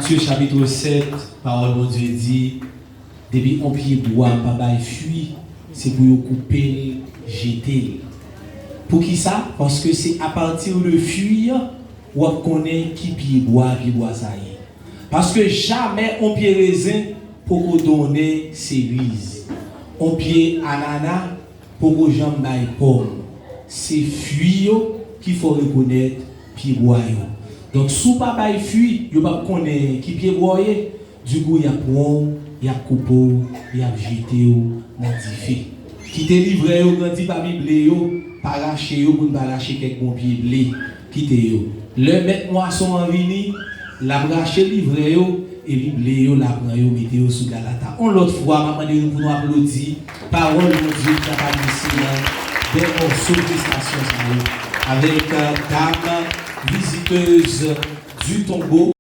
Matthieu chapitre 7, parole de Dieu dit, depuis on pied bois, papa fuit, c'est pour vous couper, jeter. Pour qui ça? Parce que c'est à partir de fuir, on connaît qui pied bois ça y est. Parce que jamais on pied raisin pour vous donner cerise. On pied ananas pour vous jambes bail pomme. C'est fuir qu'il faut reconnaître pied bois. Donc, sous papa fuit, il ne pas connaître qui pied bois. Du coup, il y a pomme, il y a coupé, il y a jeté, il y a diffé. Qui te livre, il grandit par Bible, par lâcher, pour ne pas lâcher quelques bons pieds blés. Quittez. Le mettre moisson en vini, la bracher livre, et Bible, la prend, mettez sous la table. On l'autre fois, maman, nous pour nous applaudir. Parole de Dieu qui a pas ici, des morceaux de station avec dame visiteuse du tombeau.